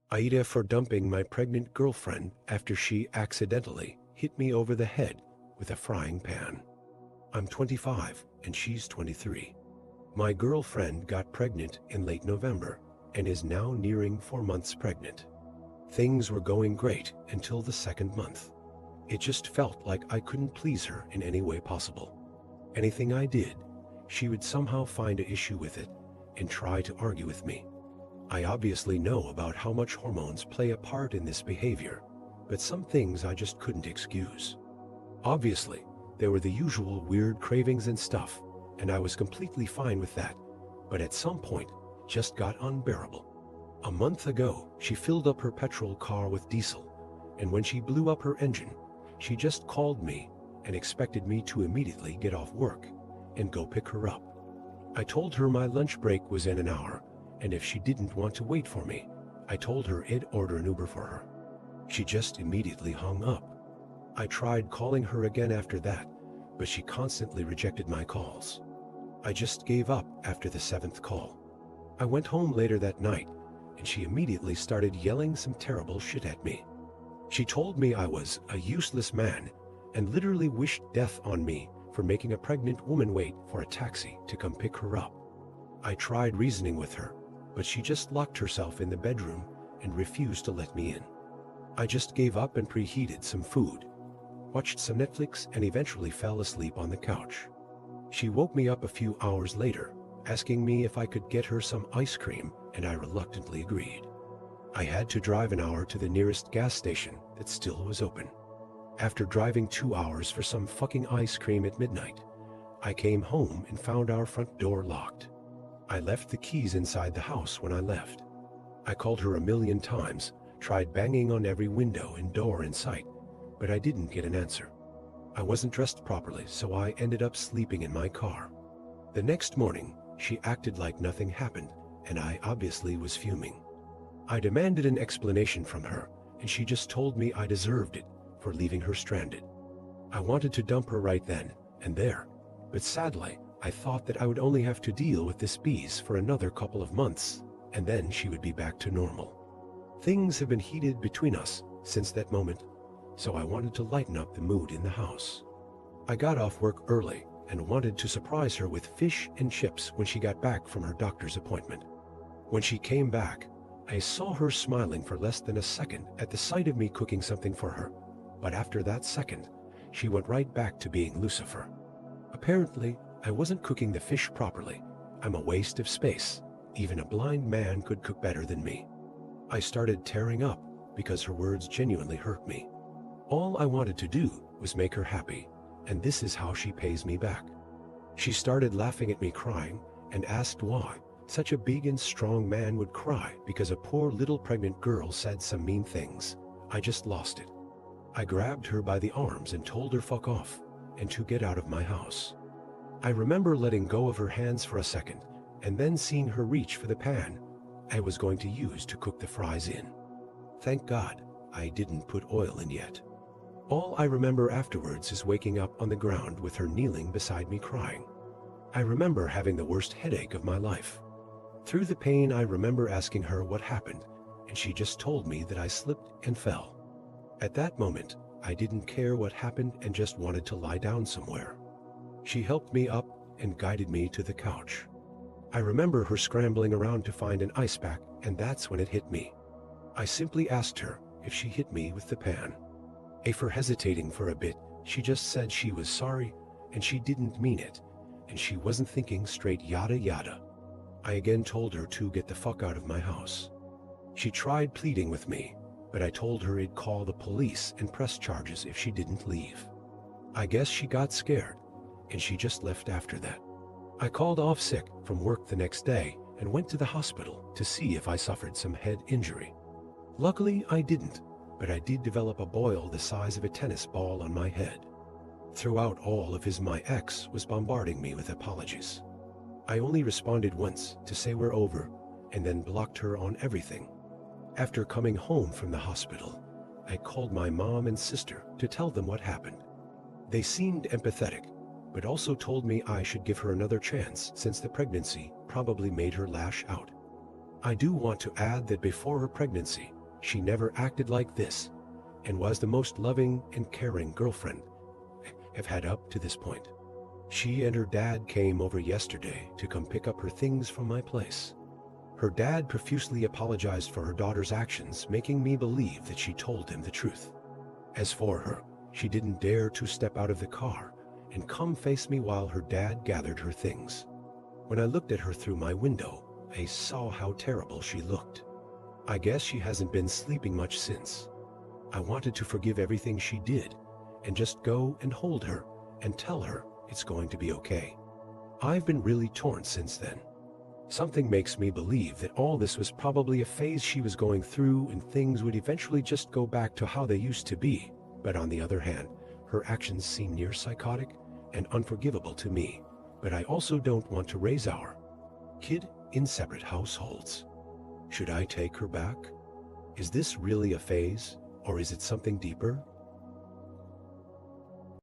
AITA for dumping my pregnant girlfriend after she accidentally hit me over the head with a frying pan. I'm 25 and she's 23. My girlfriend got pregnant in late November and is now nearing 4 months pregnant. Things were going great until the second month. It just felt like I couldn't please her in any way possible. Anything I did, she would somehow find an issue with it and try to argue with me. I obviously know about how much hormones play a part in this behavior, but some things I just couldn't excuse. Obviously, there were the usual weird cravings and stuff, and I was completely fine with that, but at some point, it just got unbearable. A month ago, she filled up her petrol car with diesel, and when she blew up her engine, she just called me and expected me to immediately get off work and go pick her up. I told her my lunch break was in an hour, and if she didn't want to wait for me, I told her I'd order an Uber for her. She just immediately hung up. I tried calling her again after that, but she constantly rejected my calls. I just gave up after the 7th call. I went home later that night, and she immediately started yelling some terrible shit at me. She told me I was a useless man and literally wished death on me for making a pregnant woman wait for a taxi to come pick her up. I tried reasoning with her, but she just locked herself in the bedroom and refused to let me in. I just gave up and preheated some food, watched some Netflix, and eventually fell asleep on the couch. She woke me up a few hours later, asking me if I could get her some ice cream, and I reluctantly agreed. I had to drive an hour to the nearest gas station that still was open. After driving 2 hours for some fucking ice cream at midnight, I came home and found our front door locked. I left the keys inside the house when I left. I called her a million times, tried banging on every window and door in sight, but I didn't get an answer. I wasn't dressed properly, so I ended up sleeping in my car. The next morning, she acted like nothing happened, and I obviously was fuming. I demanded an explanation from her, and she just told me I deserved it for leaving her stranded. I wanted to dump her right then and there, but sadly, I thought that I would only have to deal with this beast for another couple of months, and then she would be back to normal. Things have been heated between us since that moment, so I wanted to lighten up the mood in the house. I got off work early and wanted to surprise her with fish and chips when she got back from her doctor's appointment. When she came back, I saw her smiling for less than a second at the sight of me cooking something for her, but after that second, she went right back to being Lucifer. Apparently, I wasn't cooking the fish properly. I'm a waste of space. Even a blind man could cook better than me. I started tearing up because her words genuinely hurt me. All I wanted to do was make her happy, and this is how she pays me back. She started laughing at me crying and asked why such a big and strong man would cry because a poor little pregnant girl said some mean things. I just lost it. I grabbed her by the arms and told her fuck off and to get out of my house. I remember letting go of her hands for a second and then seeing her reach for the pan I was going to use to cook the fries in. Thank God I didn't put oil in yet. All I remember afterwards is waking up on the ground with her kneeling beside me crying. I remember having the worst headache of my life. Through the pain, I remember asking her what happened, and she just told me that I slipped and fell. At that moment, I didn't care what happened and just wanted to lie down somewhere. She helped me up and guided me to the couch. I remember her scrambling around to find an ice pack, and that's when it hit me. I simply asked her if she hit me with the pan. For hesitating for a bit, she just said she was sorry and she didn't mean it, and she wasn't thinking straight, yada yada. I again told her to get the fuck out of my house. She tried pleading with me, but I told her I'd call the police and press charges if she didn't leave. I guess she got scared, and she just left after that. I called off sick from work the next day and went to the hospital to see if I suffered some head injury. Luckily, I didn't, but I did develop a boil the size of a tennis ball on my head. Throughout all of his, my ex was bombarding me with apologies. I only responded once to say we're over, and then blocked her on everything. After coming home from the hospital, I called my mom and sister to tell them what happened. They seemed empathetic, but also told me I should give her another chance since the pregnancy probably made her lash out. I do want to add that before her pregnancy, She never acted like this and was the most loving and caring girlfriend I've had up to this point. She and her dad came over yesterday to come pick up her things from my place. Her dad profusely apologized for her daughter's actions, making me believe that she told him the truth. As for her, she didn't dare to step out of the car and come face me while her dad gathered her things. When I looked at her through my window, I saw how terrible she looked. I guess she hasn't been sleeping much since. I wanted to forgive everything she did and just go and hold her and tell her it's going to be okay. I've been really torn since then. Something makes me believe that all this was probably a phase she was going through and things would eventually just go back to how they used to be. But on the other hand, her actions seem near psychotic and unforgivable to me. But I also don't want to raise our kid in separate households. Should I take her back? Is this really a phase, or is it something deeper?